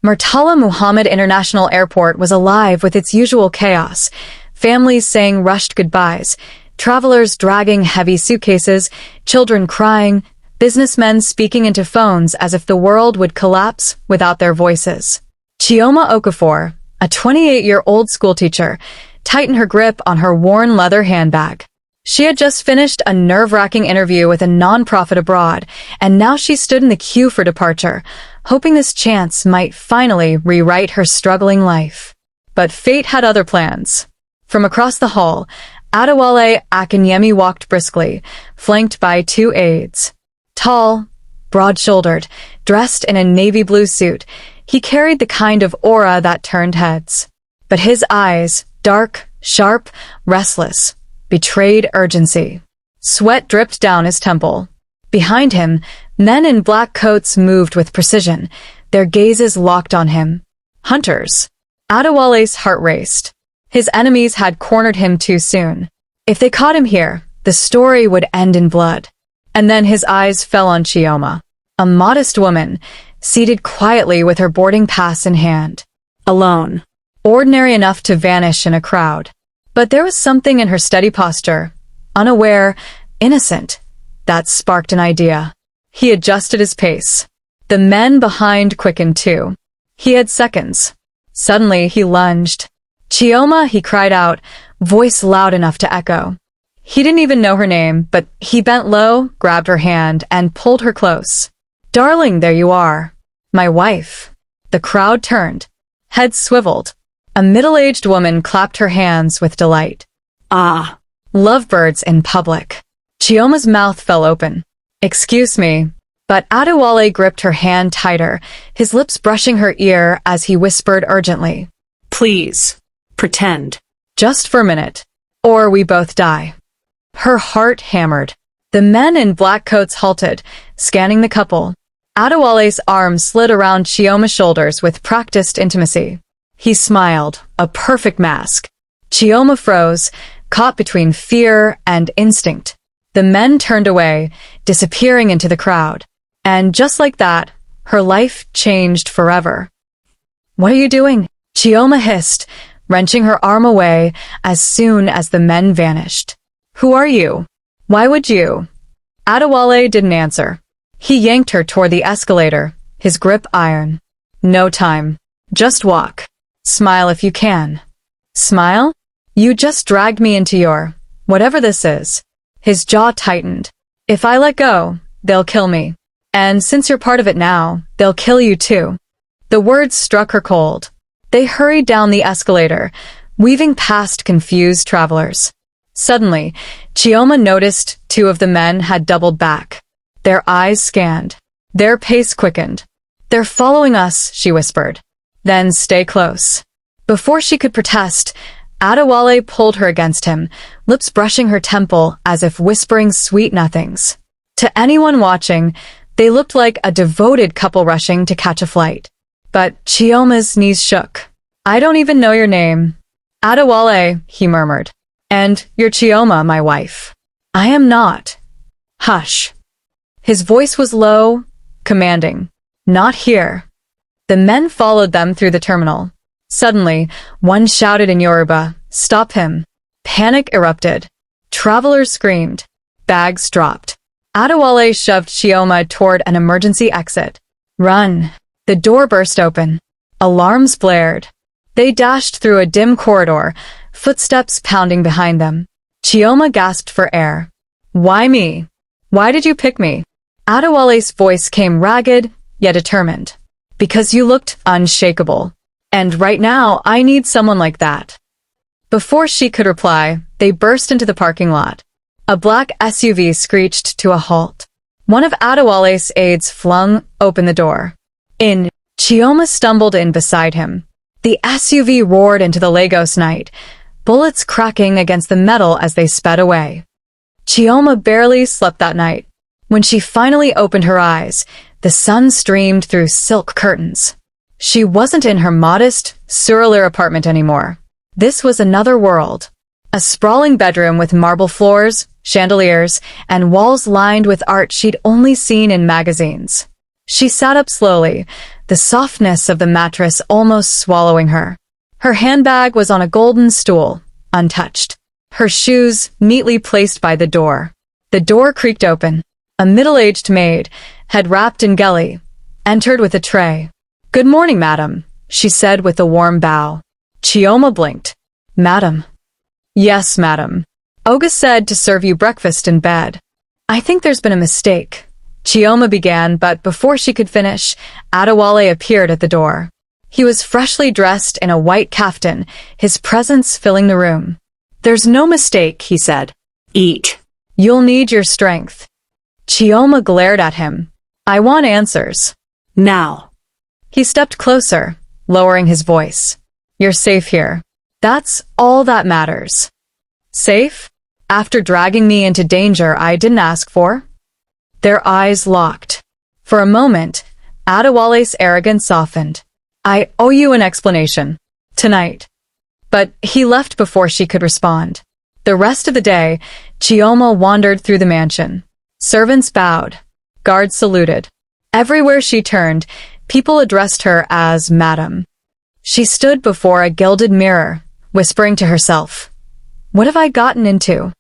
Murtala Muhammad International Airport was alive with its usual chaos. Families saying rushed goodbyes, travelers dragging heavy suitcases, children crying, businessmen speaking into phones as if the world would collapse without their voices. Chioma Okafor, a 28-year-old schoolteacher, tightened her grip on her worn leather handbag. She had just finished a nerve-wracking interview with a non-profit abroad, and now she stood in the queue for departure, hoping this chance might finally rewrite her struggling life. But fate had other plans. From across the hall, Adewale Akinyemi walked briskly, flanked by two aides. Tall, broad-shouldered, dressed in a navy blue suit, he carried the kind of aura that turned heads. But his eyes, dark, sharp, restless, betrayed urgency. Sweat dripped down his temple. Behind him, men in black coats moved with precision, their gazes locked on him. Hunters. Adewale's heart raced. His enemies had cornered him too soon. If they caught him here, the story would end in blood. And then his eyes fell on Chioma, a modest woman, seated quietly with her boarding pass in hand. Alone. Ordinary enough to vanish in a crowd. But there was something in her steady posture, unaware, innocent, that sparked an idea. He adjusted his pace. The men behind quickened too. He had seconds. Suddenly he lunged. Chioma, he cried out, voice loud enough to echo. He didn't even know her name, but he bent low, grabbed her hand, and pulled her close. Darling, there you are. My wife. The crowd turned. Heads swiveled. A middle-aged woman clapped her hands with delight. Ah, lovebirds in public. Chioma's mouth fell open. Excuse me, but Adewale gripped her hand tighter, his lips brushing her ear as he whispered urgently. Please, pretend. Just for a minute, or we both die. Her heart hammered. The men in black coats halted, scanning the couple. Adewale's arms slid around Chioma's shoulders with practiced intimacy. He smiled, a perfect mask. Chioma froze, caught between fear and instinct. The men turned away, disappearing into the crowd. And just like that, her life changed forever. What are you doing? Chioma hissed, wrenching her arm away as soon as the men vanished. Who are you? Why would you? Adewale didn't answer. He yanked her toward the escalator, his grip iron. No time. Just walk. Smile if you can. Smile? You just dragged me into your, whatever this is. His jaw tightened. If I let go, they'll kill me. And since you're part of it now, they'll kill you too. The words struck her cold. They hurried down the escalator, weaving past confused travelers. Suddenly, Chioma noticed two of the men had doubled back. Their eyes scanned. Their pace quickened. They're following us, she whispered. Then stay close. Before she could protest, Adewale pulled her against him, lips brushing her temple as if whispering sweet nothings. To anyone watching, they looked like a devoted couple rushing to catch a flight. But Chioma's knees shook. I don't even know your name. Adewale, he murmured. And you're Chioma, my wife. I am not. Hush. His voice was low, commanding. Not here. The men followed them through the terminal. Suddenly, one shouted in Yoruba, "Stop him." Panic erupted. Travelers screamed. Bags dropped. Adewale shoved Chioma toward an emergency exit. Run. The door burst open. Alarms blared. They dashed through a dim corridor, footsteps pounding behind them. Chioma gasped for air. Why me? Why did you pick me? Adewale's voice came ragged, yet determined. Because you looked unshakable. And right now, I need someone like that. Before she could reply, they burst into the parking lot. A black SUV screeched to a halt. One of Adewale's aides flung open the door. In, Chioma stumbled in beside him. The SUV roared into the Lagos night, bullets cracking against the metal as they sped away. Chioma barely slept that night. When she finally opened her eyes, the sun streamed through silk curtains. She wasn't in her modest, surreal apartment anymore. This was another world. A sprawling bedroom with marble floors, chandeliers, and walls lined with art she'd only seen in magazines. She sat up slowly, the softness of the mattress almost swallowing her. Her handbag was on a golden stool, untouched. Her shoes neatly placed by the door. The door creaked open. A middle-aged maid, head wrapped in gelly, entered with a tray. "Good morning, madam," she said with a warm bow. Chioma blinked. "Madam?" "Yes, madam. Olga said to serve you breakfast in bed." "I think there's been a mistake," Chioma began, but before she could finish, Adewale appeared at the door. He was freshly dressed in a white kaftan, his presence filling the room. "There's no mistake," he said. "Eat. You'll need your strength." Chioma glared at him. "I want answers. Now." He stepped closer, lowering his voice. "You're safe here. That's all that matters." "Safe? After dragging me into danger I didn't ask for?" Their eyes locked. For a moment, Adewale's arrogance softened. "I owe you an explanation. Tonight." But he left before she could respond. The rest of the day, Chioma wandered through the mansion. Servants bowed. Guards saluted. Everywhere she turned, people addressed her as Madam. She stood before a gilded mirror, whispering to herself, "What have I gotten into?"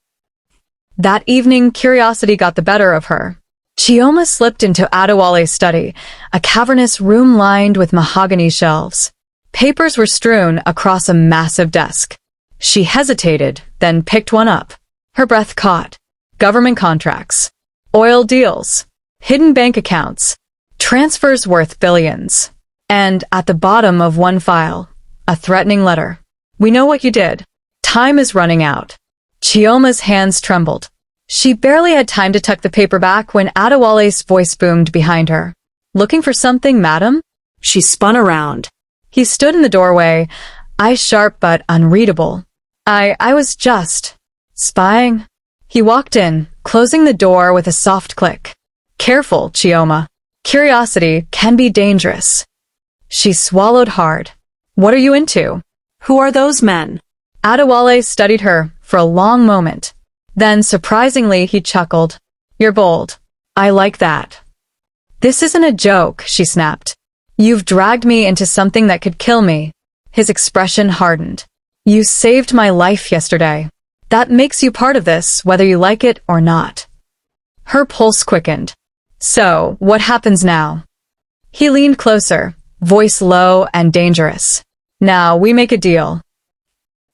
That evening, curiosity got the better of her. Chioma slipped into Adewale's study, a cavernous room lined with mahogany shelves. Papers were strewn across a massive desk. She hesitated, then picked one up. Her breath caught. Government contracts, oil deals, hidden bank accounts, transfers worth billions. And at the bottom of one file, a threatening letter. "We know what you did. Time is running out." Chioma's hands trembled. She barely had time to tuck the paper back when Adewale's voice boomed behind her. "Looking for something, madam?" She spun around. He stood in the doorway, eyes sharp but unreadable. I was just spying." He walked in, closing the door with a soft click. "Careful, Chioma. Curiosity can be dangerous." She swallowed hard. "What are you into? Who are those men?" Adewale studied her for a long moment. Then, surprisingly, he chuckled. "You're bold. I like that." "This isn't a joke," she snapped. "You've dragged me into something that could kill me." His expression hardened. "You saved my life yesterday. That makes you part of this, whether you like it or not." Her pulse quickened. "So, what happens now?" He leaned closer, voice low and dangerous. "Now, we make a deal."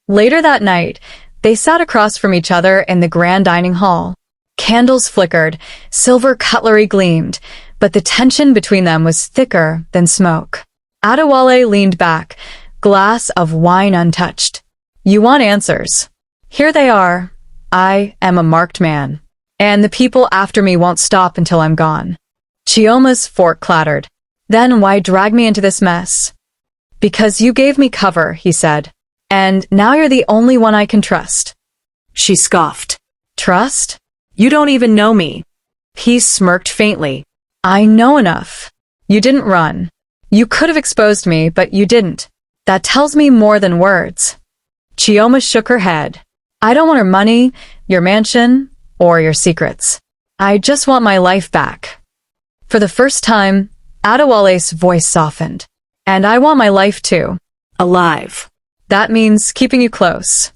Later that night, they sat across from each other in the grand dining hall. Candles flickered, silver cutlery gleamed, but the tension between them was thicker than smoke. Adewale leaned back, glass of wine untouched. "You want answers. Here they are. I am a marked man, and the people after me won't stop until I'm gone." Chioma's fork clattered. "Then why drag me into this mess?" "Because you gave me cover," he said. "And now you're the only one I can trust." She scoffed. "Trust? You don't even know me." He smirked faintly. "I know enough. You didn't run. You could have exposed me, but you didn't. That tells me more than words." Chioma shook her head. "I don't want her money, your mansion, or your secrets. I just want my life back." For the first time, Adewale's voice softened. "And I want my life too. Alive. That means keeping you close."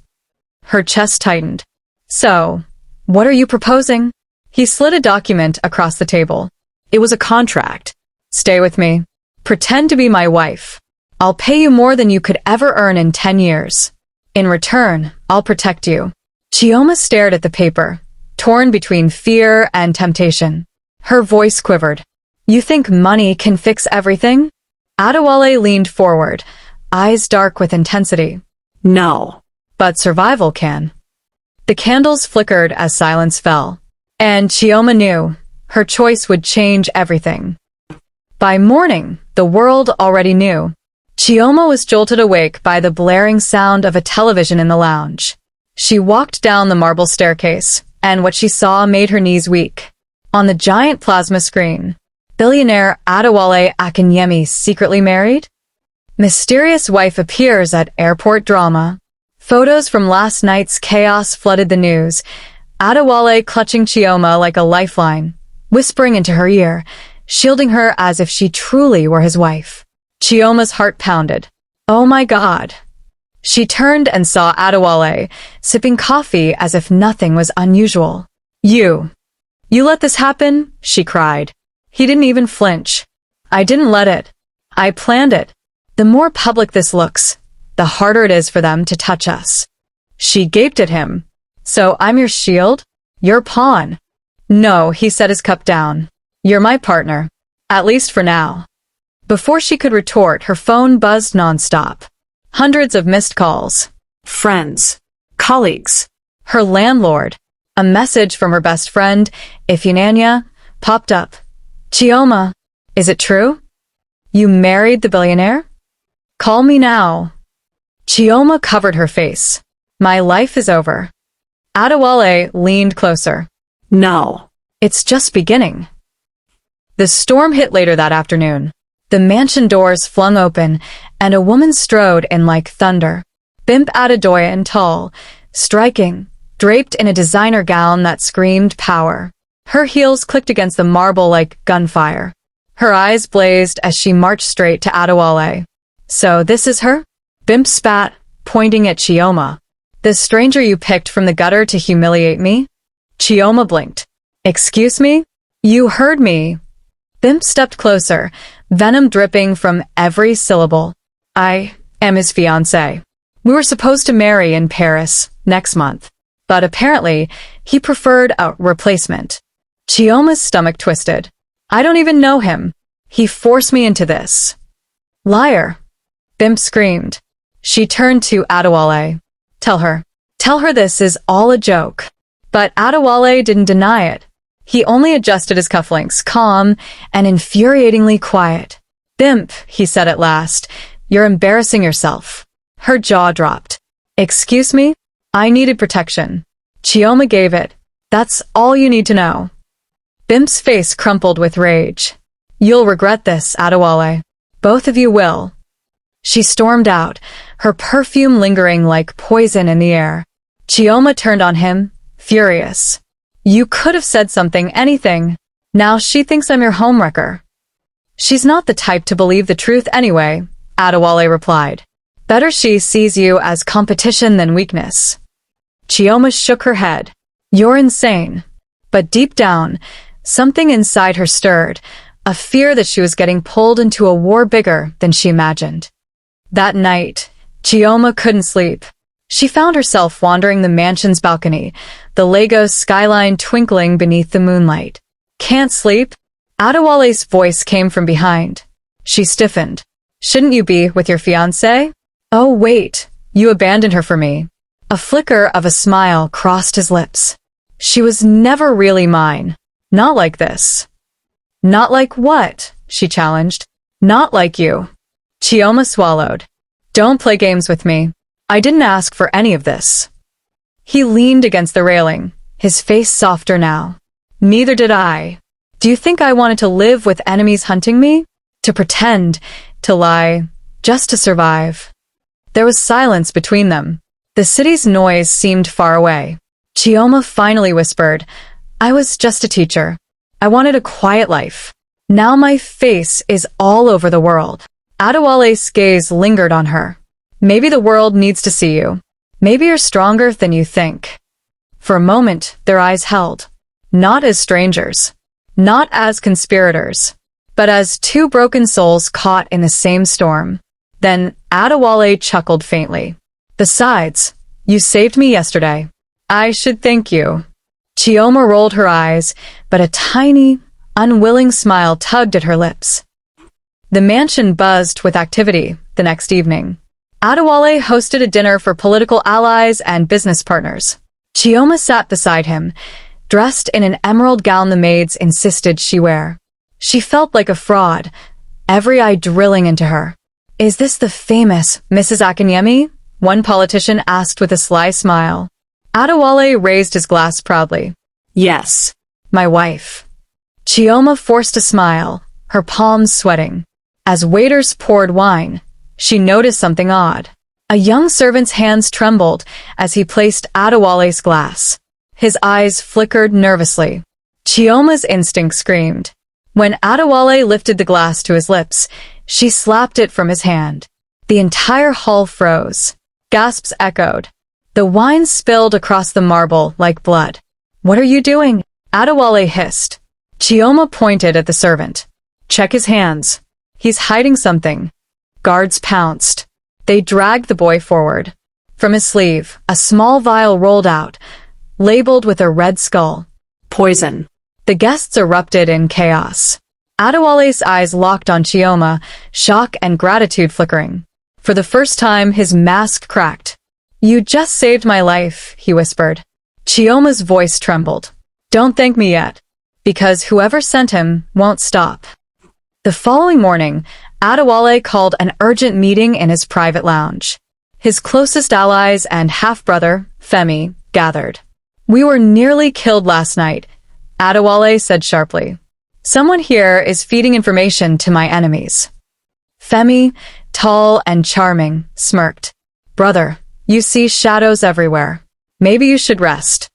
Her chest tightened. "So, what are you proposing?" He slid a document across the table. It was a contract. "Stay with me. Pretend to be my wife. I'll pay you more than you could ever earn in 10 years. In return, I'll protect you." Chioma stared at the paper, torn between fear and temptation. Her voice quivered. "You think money can fix everything?" Adewale leaned forward, eyes dark with intensity. "No, but survival can." The candles flickered as silence fell. And Chioma knew her choice would change everything. By morning, the world already knew. Chioma was jolted awake by the blaring sound of a television in the lounge. She walked down the marble staircase, and what she saw made her knees weak. On the giant plasma screen, billionaire Adewale Akinyemi secretly married? Mysterious wife appears at airport drama. Photos from last night's chaos flooded the news, Adewale clutching Chioma like a lifeline, whispering into her ear, shielding her as if she truly were his wife. Chioma's heart pounded. Oh my God. She turned and saw Adewale, sipping coffee as if nothing was unusual. You let this happen? She cried. He didn't even flinch. I didn't let it. I planned it. The more public this looks, the harder it is for them to touch us. She gaped at him. So I'm your shield? Your pawn? No, he set his cup down. You're my partner. At least for now. Before she could retort, her phone buzzed nonstop. Hundreds of missed calls. Friends. Colleagues. Her landlord. A message from her best friend, Ifeanyi, popped up. Chioma, is it true? You married the billionaire? Call me now. Chioma covered her face. My life is over. Adewale leaned closer. No. It's just beginning. The storm hit later that afternoon. The mansion doors flung open, and a woman strode in like thunder. Bimp Adedoye tall, striking, draped in a designer gown that screamed power. Her heels clicked against the marble like gunfire. Her eyes blazed as she marched straight to Adewale. So this is her? Bimp spat, pointing at Chioma. The stranger you picked from the gutter to humiliate me? Chioma blinked. Excuse me? You heard me. Bimp stepped closer, venom dripping from every syllable. I am his fiancé. We were supposed to marry in Paris next month, but apparently he preferred a replacement. Chioma's stomach twisted. I don't even know him. He forced me into this. Liar. Bimp screamed. She turned to Adewale. Tell her this is all a joke. But Adewale didn't deny it. He only adjusted his cufflinks, calm and infuriatingly quiet. Bimp, he said at last, you're embarrassing yourself. Her jaw dropped. Excuse me? I needed protection. Chioma gave it. That's all you need to know. Bimp's face crumpled with rage. You'll regret this, Adewale. Both of you will. She stormed out, her perfume lingering like poison in the air. Chioma turned on him, furious. You could have said something, anything. Now she thinks I'm your homewrecker. She's not the type to believe the truth anyway, Adewale replied. Better she sees you as competition than weakness. Chioma shook her head. You're insane. But deep down, something inside her stirred, a fear that she was getting pulled into a war bigger than she imagined. That night, Chioma couldn't sleep. She found herself wandering the mansion's balcony, the Lagos skyline twinkling beneath the moonlight. Can't sleep? Adewale's voice came from behind. She stiffened. Shouldn't you be with your fiancé? Oh wait, you abandoned her for me. A flicker of a smile crossed his lips. She was never really mine. Not like this. Not like what? She challenged. Not like you. Chioma swallowed. Don't play games with me. I didn't ask for any of this. He leaned against the railing, his face softer now. Neither did I. Do you think I wanted to live with enemies hunting me? To pretend, to lie, just to survive? There was silence between them. The city's noise seemed far away. Chioma finally whispered, I was just a teacher. I wanted a quiet life. Now my face is all over the world. Adewale's gaze lingered on her. Maybe the world needs to see you. Maybe you're stronger than you think. For a moment, their eyes held. Not as strangers. Not as conspirators. But as two broken souls caught in the same storm. Then Adewale chuckled faintly. Besides, you saved me yesterday. I should thank you. Chioma rolled her eyes, but a tiny, unwilling smile tugged at her lips. The mansion buzzed with activity the next evening. Adewale hosted a dinner for political allies and business partners. Chioma sat beside him, dressed in an emerald gown the maids insisted she wear. She felt like a fraud, every eye drilling into her. Is this the famous Mrs. Akinyemi? One politician asked with a sly smile. Adewale raised his glass proudly. Yes, my wife. Chioma forced a smile, her palms sweating. As waiters poured wine, she noticed something odd. A young servant's hands trembled as he placed Adewale's glass. His eyes flickered nervously. Chioma's instinct screamed. When Adewale lifted the glass to his lips, she slapped it from his hand. The entire hall froze. Gasps echoed. The wine spilled across the marble like blood. "What are you doing?" Adewale hissed. Chioma pointed at the servant. "Check his hands. He's hiding something." Guards pounced. They dragged the boy forward. From his sleeve, a small vial rolled out, labeled with a red skull. "Poison." The guests erupted in chaos. Adewale's eyes locked on Chioma, shock and gratitude flickering. For the first time, his mask cracked. "You just saved my life," he whispered. Chioma's voice trembled. "Don't thank me yet, because whoever sent him won't stop." The following morning, Adewale called an urgent meeting in his private lounge. His closest allies and half-brother, Femi, gathered. "We were nearly killed last night," Adewale said sharply. "Someone here is feeding information to my enemies." Femi, tall and charming, smirked. "Brother, you see shadows everywhere. Maybe you should rest."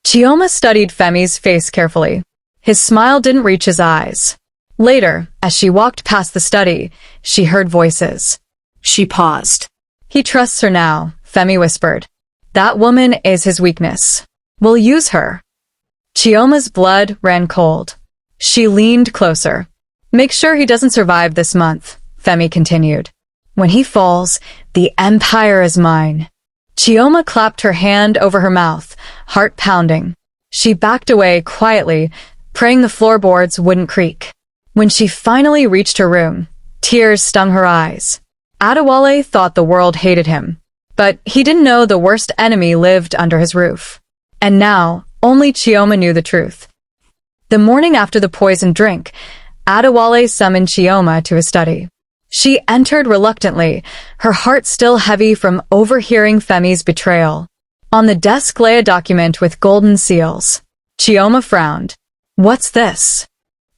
Chioma studied Femi's face carefully. His smile didn't reach his eyes. Later, as she walked past the study, she heard voices. She paused. "He trusts her now," Femi whispered. "That woman is his weakness. We'll use her." Chioma's blood ran cold. She leaned closer. "Make sure he doesn't survive this month," Femi continued. "When he falls, the empire is mine." Chioma clapped her hand over her mouth, heart pounding. She backed away quietly, praying the floorboards wouldn't creak. When she finally reached her room, tears stung her eyes. Adewale thought the world hated him, but he didn't know the worst enemy lived under his roof. And now, only Chioma knew the truth. The morning after the poisoned drink, Adewale summoned Chioma to his study. She entered reluctantly, her heart still heavy from overhearing Femi's betrayal. On the desk lay a document with golden seals. Chioma frowned. "What's this?"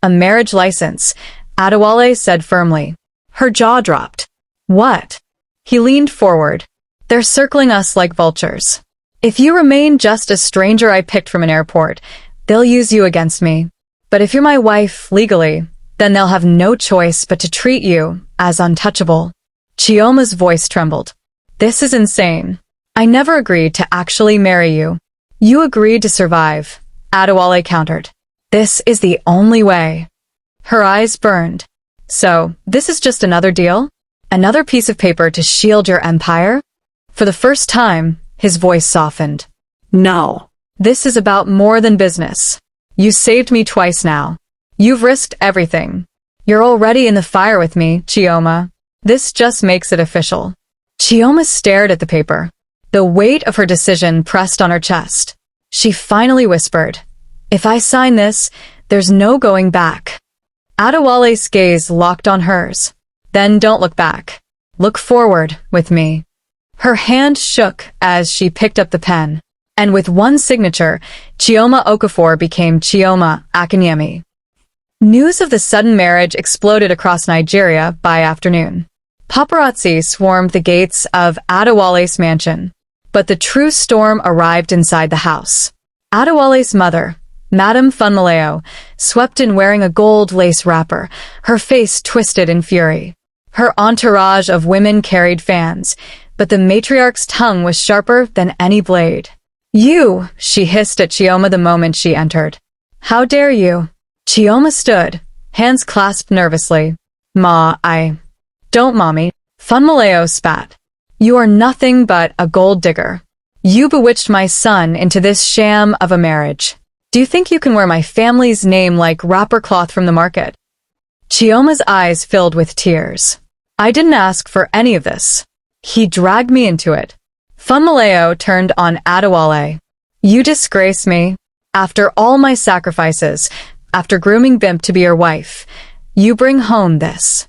"A marriage license," Adewale said firmly. Her jaw dropped. "What?" He leaned forward. "They're circling us like vultures. If you remain just a stranger I picked from an airport, they'll use you against me. But if you're my wife, legally, then they'll have no choice but to treat you as untouchable." Chioma's voice trembled. "This is insane. I never agreed to actually marry you. You agreed to survive," Adewale countered. "This is the only way." Her eyes burned. "So, this is just another deal? Another piece of paper to shield your empire?" For the first time, his voice softened. "No. This is about more than business. You saved me twice now. You've risked everything. You're already in the fire with me, Chioma. This just makes it official." Chioma stared at the paper. The weight of her decision pressed on her chest. She finally whispered, "If I sign this, there's no going back." Adewale's gaze locked on hers. "Then don't look back. Look forward with me." Her hand shook as she picked up the pen. And with one signature, Chioma Okafor became Chioma Akinyemi. News of the sudden marriage exploded across Nigeria by afternoon. Paparazzi swarmed the gates of Adewale's mansion. But the true storm arrived inside the house. Adewale's mother, Madame Funmaleo, swept in wearing a gold lace wrapper, her face twisted in fury. Her entourage of women carried fans, but the matriarch's tongue was sharper than any blade. "You!" she hissed at Chioma the moment she entered. "How dare you?" Chioma stood, hands clasped nervously. "Ma, Don't, Mommy." Funmaleo spat. "You are nothing but a gold digger. You bewitched my son into this sham of a marriage. Do you think you can wear my family's name like wrapper cloth from the market?" Chioma's eyes filled with tears. "I didn't ask for any of this. He dragged me into it." Funmaleo turned on Adewale. "You disgrace me. After all my sacrifices, after grooming Bimp to be your wife, you bring home this."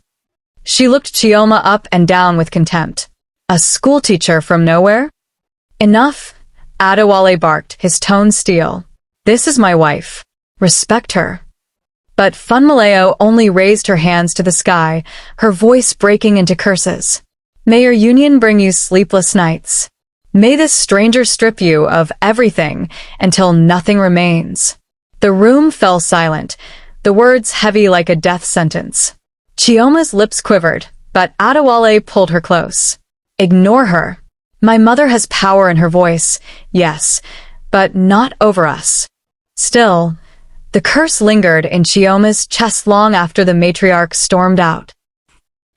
She looked Chioma up and down with contempt. "A schoolteacher from nowhere?" "Enough," Adewale barked, his tone steel. "This is my wife. Respect her." But Funmaleo only raised her hands to the sky, her voice breaking into curses. "May your union bring you sleepless nights. May this stranger strip you of everything until nothing remains." The room fell silent. the words heavy like a death sentence. Chioma's lips quivered, but Adewale pulled her close. Ignore her. My mother has power in her voice, yes, but not over us. Still, the curse lingered in Chioma's chest long after the matriarch stormed out.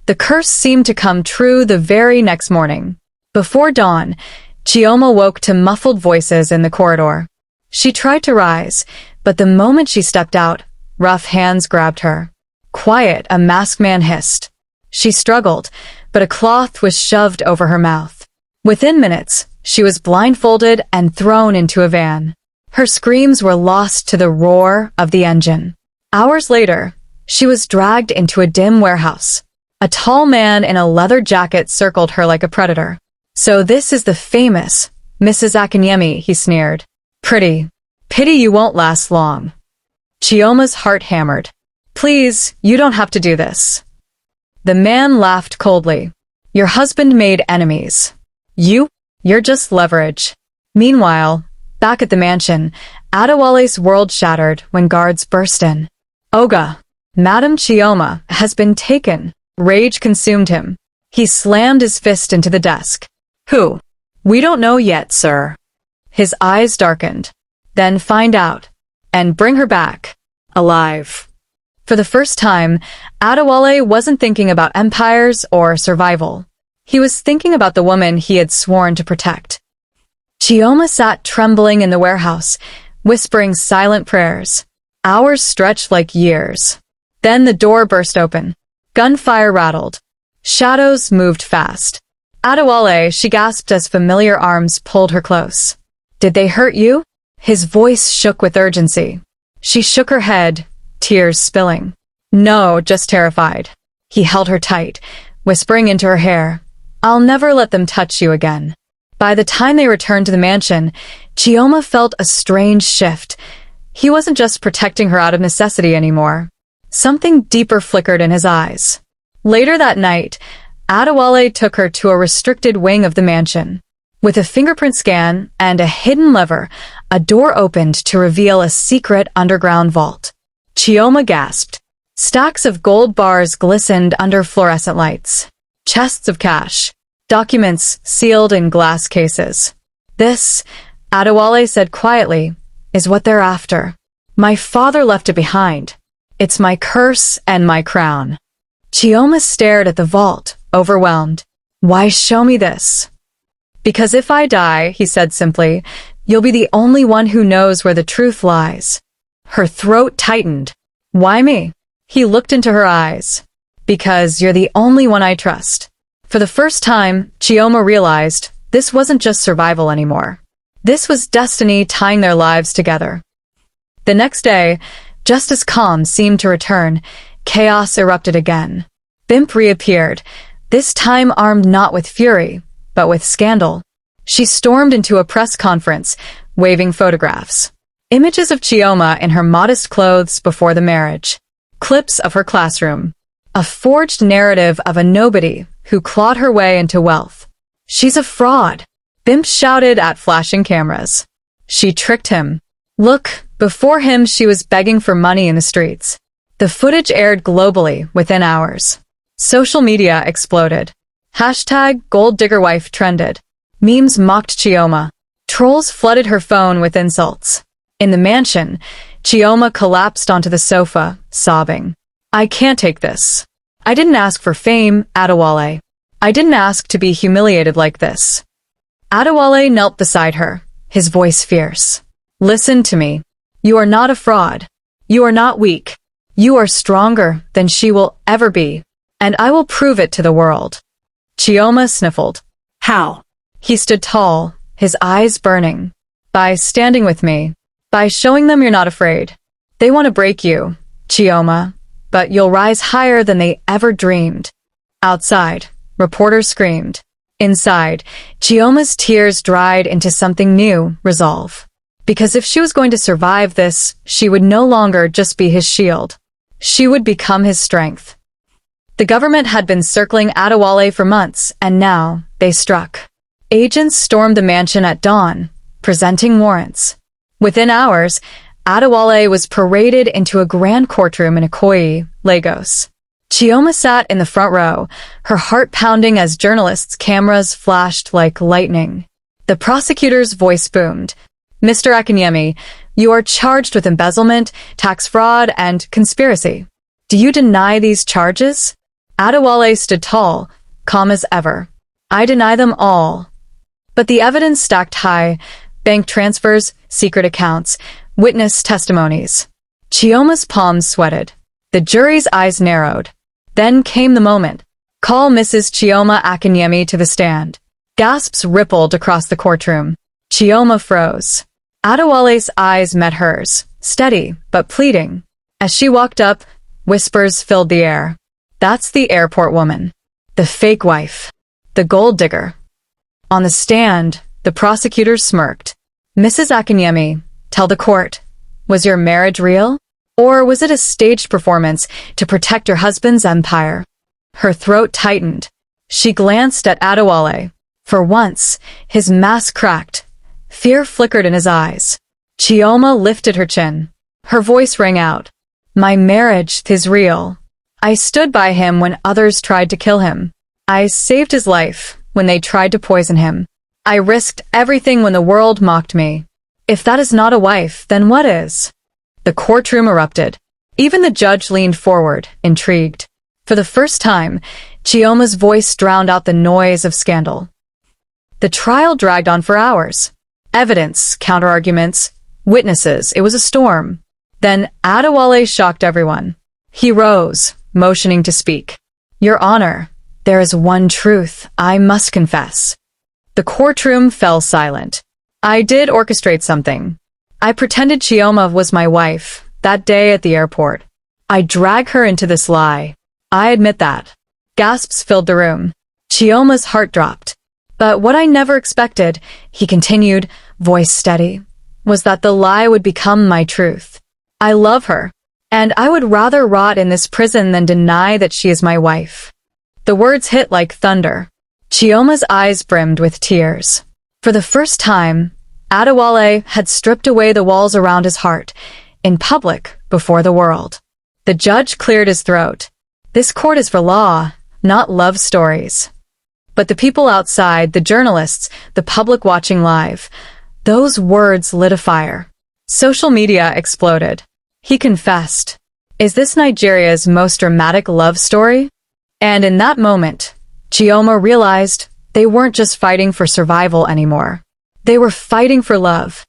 The curse seemed to come true the very next morning. Before dawn, Chioma woke to muffled voices in the corridor. She tried to rise, but the moment she stepped out, rough hands grabbed her. Quiet, a masked man hissed. She struggled, but a cloth was shoved over her mouth. Within minutes, she was blindfolded and thrown into a van. Her screams were lost to the roar of the engine. Hours later, she was dragged into a dim warehouse. A tall man in a leather jacket circled her like a predator. So this is the famous Mrs. Akinyemi, he sneered. Pretty. Pity you won't last long. Chioma's heart hammered. Please, you don't have to do this. The man laughed coldly. Your husband made enemies. You're just leverage. Meanwhile, back at the mansion, Adewale's world shattered when guards burst in. Oga, Madam Chioma has been taken. Rage consumed him. He slammed his fist into the desk. Who? We don't know yet, sir. His eyes darkened. Then find out. And bring her back. Alive. For the first time, Adewale wasn't thinking about empires or survival. He was thinking about the woman he had sworn to protect. Chioma sat trembling in the warehouse, whispering silent prayers. Hours stretched like years. Then the door burst open. Gunfire rattled. Shadows moved fast. Adewale, she gasped as familiar arms pulled her close. Did they hurt you? His voice shook with urgency. She shook her head, tears spilling. No, just terrified. He held her tight, whispering into her hair. I'll never let them touch you again. By the time they returned to the mansion, Chioma felt a strange shift. He wasn't just protecting her out of necessity anymore. Something deeper flickered in his eyes. Later that night, Adewale took her to a restricted wing of the mansion. With a fingerprint scan and a hidden lever, a door opened to reveal a secret underground vault. Chioma gasped. Stacks of gold bars glistened under fluorescent lights. Chests of cash. Documents sealed in glass cases. This, Adewale said quietly, is what they're after. My father left it behind. It's my curse and my crown. Chioma stared at the vault, overwhelmed. Why show me this? Because if I die, he said simply, you'll be the only one who knows where the truth lies. Her throat tightened. Why me? He looked into her eyes. Because you're the only one I trust. For the first time, Chioma realized this wasn't just survival anymore. This was destiny tying their lives together. The next day, just as calm seemed to return, chaos erupted again. Bimp reappeared, this time armed not with fury, but with scandal. She stormed into a press conference, waving photographs. Images of Chioma in her modest clothes before the marriage. Clips of her classroom. A forged narrative of a nobody who clawed her way into wealth. She's a fraud. Bimp shouted at flashing cameras. She tricked him. Look, before him she was begging for money in the streets. The footage aired globally within hours. Social media exploded. Hashtag Gold Digger Wife trended. Memes mocked Chioma. Trolls flooded her phone with insults. In the mansion, Chioma collapsed onto the sofa, sobbing. I can't take this. I didn't ask for fame, Adewale. I didn't ask to be humiliated like this. Adewale knelt beside her, his voice fierce. Listen to me. You are not a fraud. You are not weak. You are stronger than she will ever be, and I will prove it to the world. Chioma sniffled. How? He stood tall, his eyes burning. By standing with me. By showing them you're not afraid. They want to break you, Chioma, but you'll rise higher than they ever dreamed. Outside, reporters screamed. Inside, Chioma's tears dried into something new, resolve. Because if she was going to survive this, she would no longer just be his shield. She would become his strength. The government had been circling Adewale for months, and now they struck. Agents stormed the mansion at dawn, presenting warrants. Within hours, Adewale was paraded into a grand courtroom in Ikoyi, Lagos. Chioma sat in the front row, her heart pounding as journalists' cameras flashed like lightning. The prosecutor's voice boomed. "Mr. Akinyemi, you are charged with embezzlement, tax fraud, and conspiracy. Do you deny these charges?" Adewale stood tall, calm as ever. "I deny them all." But the evidence stacked high: bank transfers, secret accounts, witness testimonies. Chioma's palms sweated. The jury's eyes narrowed. Then came the moment. "Call Mrs. Chioma Akinyemi to the stand." Gasps rippled across the courtroom. Chioma froze. Adewale's eyes met hers, steady but pleading. As she walked up, whispers filled the air. "That's the airport woman. The fake wife. The gold digger." On the stand, the prosecutor smirked. "Mrs. Akinyemi, tell the court, was your marriage real? Or was it a staged performance to protect your husband's empire?" Her throat tightened. She glanced at Adewale. For once, his mask cracked. Fear flickered in his eyes. Chioma lifted her chin. Her voice rang out. "My marriage is real. I stood by him when others tried to kill him. I saved his life when they tried to poison him. I risked everything when the world mocked me. If that is not a wife, then what is?" The courtroom erupted. Even the judge leaned forward, intrigued. For the first time, Chioma's voice drowned out the noise of scandal. The trial dragged on for hours. Evidence, counterarguments, witnesses, it was a storm. Then Adewale shocked everyone. He rose, motioning to speak. "Your Honor, there is one truth I must confess." The courtroom fell silent. "I did orchestrate something. I pretended Chioma was my wife that day at the airport. I dragged her into this lie. I admit that." Gasps filled the room. Chioma's heart dropped. "But what I never expected," he continued, voice steady, "was that the lie would become my truth. I love her, and I would rather rot in this prison than deny that she is my wife." The words hit like thunder. Chioma's eyes brimmed with tears. For the first time, Adewale had stripped away the walls around his heart, in public, before the world. The judge cleared his throat. This court is for law, not love stories. But the people outside, the journalists, the public watching live, those words lit a fire. Social media exploded. He confessed. Is this Nigeria's most dramatic love story? And in that moment, Chioma realized they weren't just fighting for survival anymore. They were fighting for love.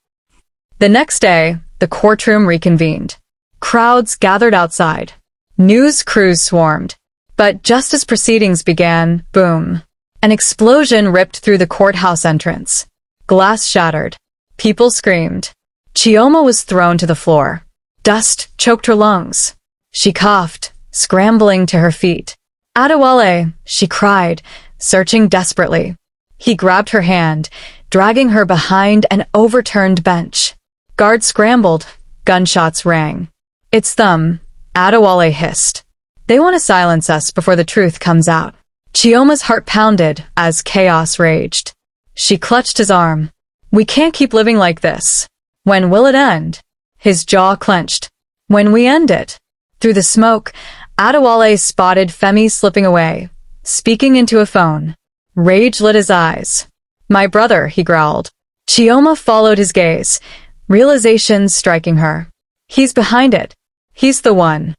The next day, the courtroom reconvened. Crowds gathered outside. News crews swarmed. But just as proceedings began, boom. An explosion ripped through the courthouse entrance. Glass shattered. People screamed. Chioma was thrown to the floor. Dust choked her lungs. She coughed, scrambling to her feet. "Adewale," she cried, searching desperately. He grabbed her hand, dragging her behind an overturned bench. Guards scrambled. Gunshots rang. "It's them," Adewale hissed. "They want to silence us before the truth comes out." Chioma's heart pounded as chaos raged. She clutched his arm. "We can't keep living like this. When will it end?" His jaw clenched. "When we end it." Through the smoke, Adewale spotted Femi slipping away, speaking into a phone. Rage lit his eyes. "My brother," he growled. Chioma followed his gaze, realization striking her. He's behind it. He's the one.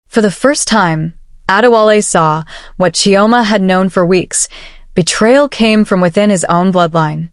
For the first time, Adewale saw what Chioma had known for weeks. Betrayal came from within his own bloodline.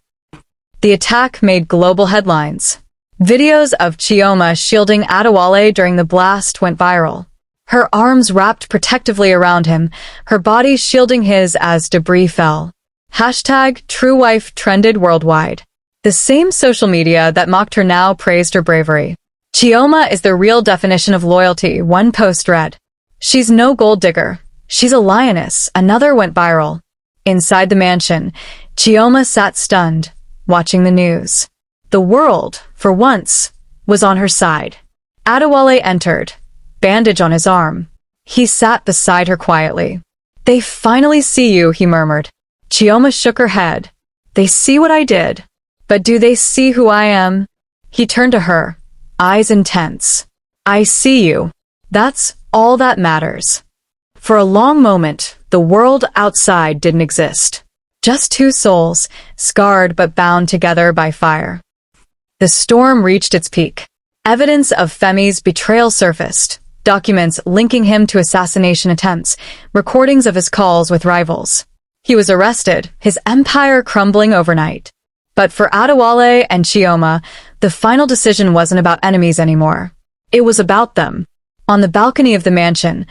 The attack made global headlines. Videos of Chioma shielding Adewale during the blast went viral. Her arms wrapped protectively around him, her body shielding his as debris fell. #TrueWife trended worldwide. The same social media that mocked her now praised her bravery. "Chioma is the real definition of loyalty," one post read. "She's no gold digger. She's a lioness," another went viral. Inside the mansion, Chioma sat stunned, watching the news. The world, for once, was on her side. Adewale entered, bandage on his arm. He sat beside her quietly. "They finally see you," he murmured. Chioma shook her head. "They see what I did. But do they see who I am?" He turned to her, eyes intense. I see you. That's all that matters. For a long moment, the world outside didn't exist. Just two souls, scarred but bound together by fire. The storm reached its peak. Evidence of Femi's betrayal surfaced, documents linking him to assassination attempts, recordings of his calls with rivals. He was arrested, his empire crumbling overnight. But for Adewale and Chioma, the final decision wasn't about enemies anymore. It was about them. On the balcony of the mansion,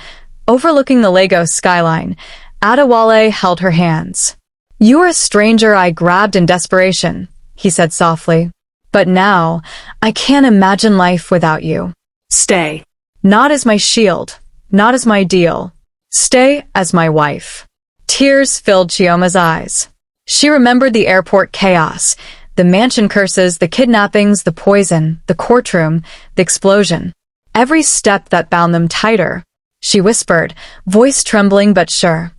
overlooking the Lagos skyline, Adewale held her hands. "You are a stranger I grabbed in desperation," he said softly. "But now, I can't imagine life without you. Stay. Not as my shield, not as my ideal. Stay as my wife." Tears filled Chioma's eyes. She remembered the airport chaos, the mansion curses, the kidnappings, the poison, the courtroom, the explosion. Every step that bound them tighter. She whispered, voice trembling but sure.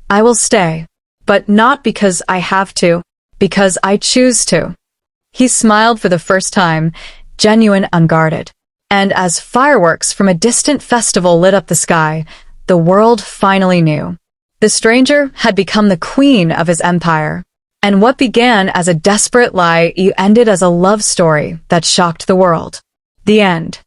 "I will stay. But not because I have to, because I choose to." He smiled for the first time, genuine, unguarded. And as fireworks from a distant festival lit up the sky, the world finally knew. The stranger had become the queen of his empire. And what began as a desperate lie ended as a love story that shocked the world. The end.